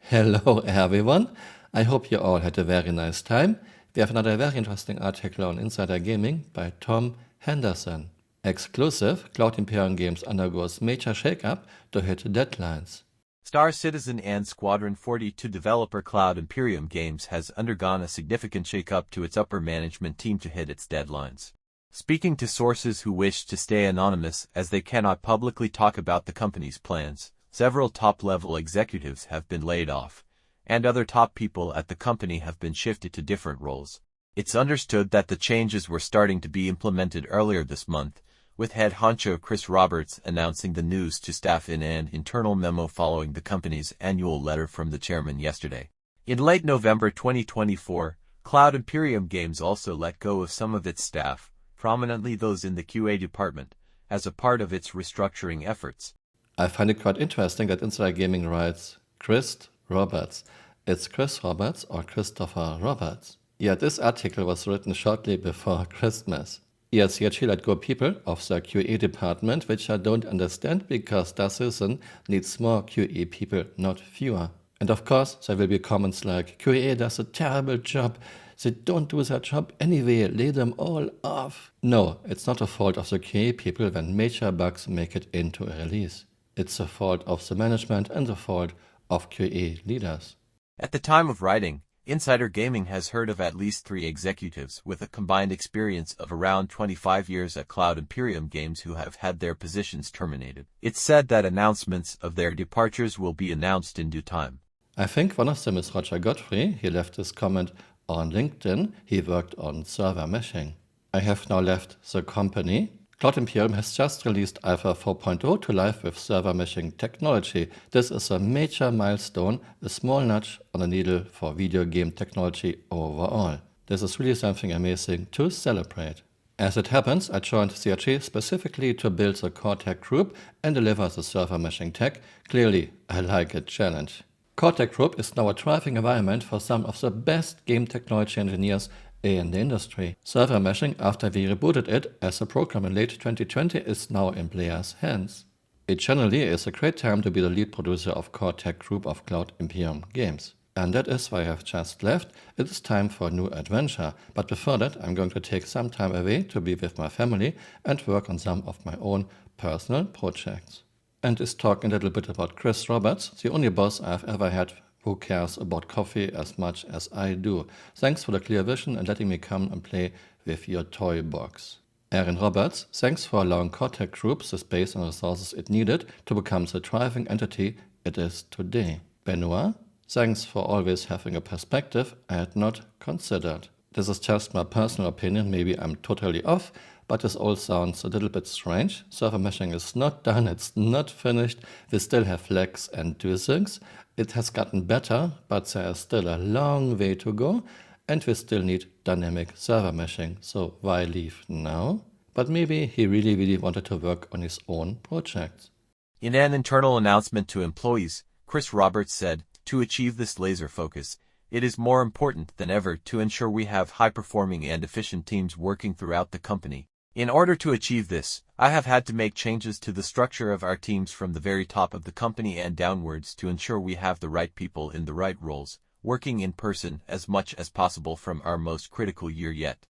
Hello everyone, I hope you all had a very nice time. We have another very interesting article on Insider Gaming by Tom Henderson. Exclusive, Cloud Imperium Games undergoes major shakeup to hit deadlines. Star Citizen and Squadron 42 developer Cloud Imperium Games has undergone a significant shakeup to its upper management team to hit its deadlines. Speaking to sources who wish to stay anonymous as they cannot publicly talk about the company's plans, several top-level executives have been laid off, and other top people at the company have been shifted to different roles. It's understood that the changes were starting to be implemented earlier this month, with head honcho Chris Roberts announcing the news to staff in an internal memo following the company's annual letter from the chairman yesterday. In late November 2024, Cloud Imperium Games also let go of some of its staff, prominently those in the QA department, as a part of its restructuring efforts. I find it quite interesting that Insider Gaming writes Chris Roberts. It's Chris Roberts or Christopher Roberts. Yet this article was written shortly before Christmas. CHE let go people of the QA department, which I don't understand because Star Citizen needs more QA people, not fewer. And of course, there will be comments like, QA does a terrible job, they don't do their job anyway, lay them all off. No, it's not a fault of the QA people when major bugs make it into a release. It's the fault of the management and the fault of QA leaders. At the time of writing, Insider Gaming has heard of at least 3 executives with a combined experience of around 25 years at Cloud Imperium Games who have had their positions terminated. It's said that announcements of their departures will be announced in due time. I think one of them is Roger Godfrey. He left his comment on LinkedIn. He worked on server meshing. I have now left the company. Cloud Imperium has just released Alpha 4.0 to live with server meshing technology. This is a major milestone, a small nudge on the needle for video game technology overall. This is really something amazing to celebrate. As it happens, I joined CHE specifically to build the core tech group and deliver the server meshing tech. Clearly, I like a challenge. Core tech group is now a thriving environment for some of the best game technology engineers in the industry. Server meshing, after we rebooted it as a program in late 2020, is now in players' hands. It generally is a great time to be the lead producer of core tech group of Cloud Imperium Games. And that is why I have just left. It is time for a new adventure. But before that, I'm going to take some time away to be with my family and work on some of my own personal projects. And is talking a little bit about Chris Roberts, the only boss I've ever had who cares about coffee as much as I do. Thanks for the clear vision and letting me come and play with your toy box. Aaron Roberts, thanks for allowing core tech group the space and resources it needed to become the thriving entity it is today. Benoit, thanks for always having a perspective I had not considered. This is just my personal opinion, maybe I'm totally off, but this all sounds a little bit strange. Server meshing is not done, it's not finished, we still have lags and do things. It has gotten better, but there is still a long way to go, and we still need dynamic server meshing, so why leave now? But maybe he really wanted to work on his own projects. In an internal announcement to employees, Chris Roberts said, "To achieve this laser focus, it is more important than ever to ensure we have high-performing and efficient teams working throughout the company. In order to achieve this, I have had to make changes to the structure of our teams from the very top of the company and downwards to ensure we have the right people in the right roles, working in person as much as possible from our most critical year yet."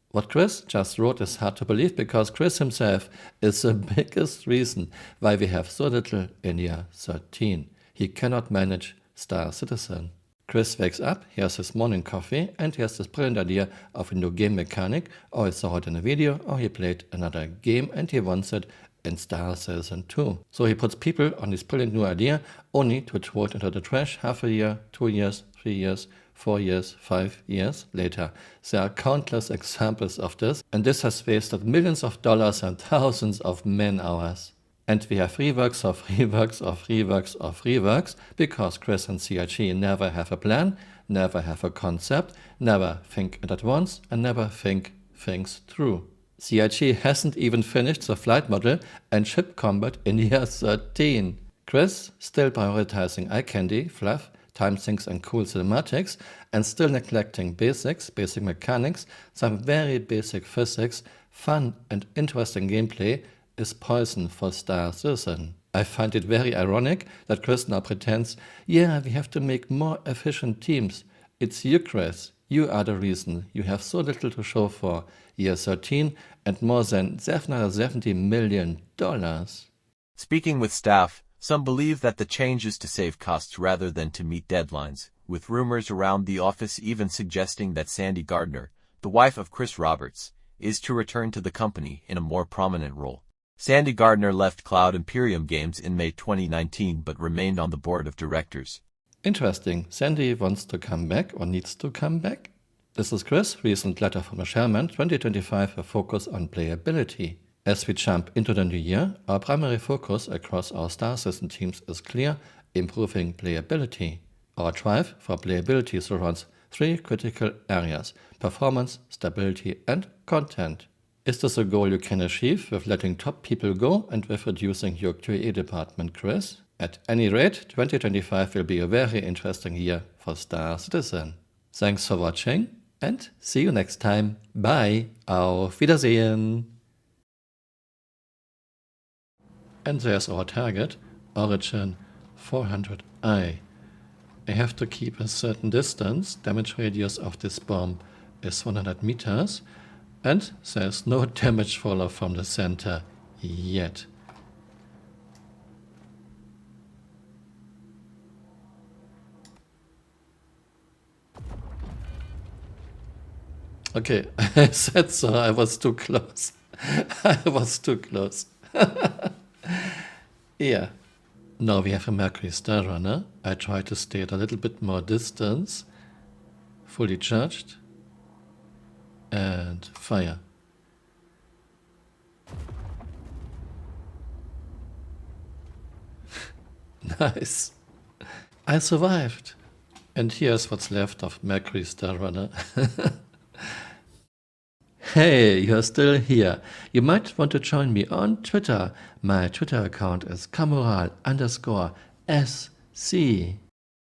What Chris just wrote is hard to believe because Chris himself is the biggest reason why we have so little in year 13. He cannot manage Star Citizen. Chris wakes up, he has his morning coffee, and he has this brilliant idea of a new game mechanic, or he saw it in a video, or he played another game and he wants it in Star Citizen 2. So he puts people on this brilliant new idea, only to throw it into the trash half a year, 2 years, 3 years, 4 years, 5 years later. There are countless examples of this, and this has wasted millions of dollars and thousands of man-hours. And we have reworks of reworks of reworks of reworks because Chris and CIG never have a plan, never have a concept, never think it at once, and never think things through. CIG hasn't even finished the flight model and ship combat in year 13. Chris still prioritizing eye candy, fluff, time sinks and cool cinematics, and still neglecting basics, basic mechanics, some very basic physics, fun and interesting gameplay, is poison for Star Citizen. I find it very ironic that Chris now pretends, yeah, we have to make more efficient teams. It's you, Chris. You are the reason. You have so little to show for year 13 and more than $770 million. Speaking with staff, some believe that the change is to save costs rather than to meet deadlines, with rumors around the office even suggesting that Sandy Gardner, the wife of Chris Roberts, is to return to the company in a more prominent role. Sandy Gardner left Cloud Imperium Games in May 2019 but remained on the board of directors. Interesting. Sandy wants to come back or needs to come back? This is Chris' recent letter from the chairman, 2025, a focus on playability. As we jump into the new year, our primary focus across our Star Citizen teams is clear: improving playability. Our drive for playability surrounds three critical areas: performance, stability, and content. Is this a goal you can achieve with letting top people go and with reducing your QA department, Chris? At any rate, 2025 will be a very interesting year for Star Citizen. Thanks for watching and see you next time. Bye. Auf Wiedersehen. And there's our target, Origin 400i. I have to keep a certain distance. Damage radius of this bomb is 100 meters. And there's no damage fallout from the center yet. Okay, I said so. I was too close. I was too close. Yeah. Now we have a Mercury Star Runner. I try to stay at a little bit more distance. Fully charged. And fire. Nice. I survived. And here's what's left of Mercury Star Runner. Hey, you're still here. You might want to join me on Twitter. My Twitter account is Camural_SC.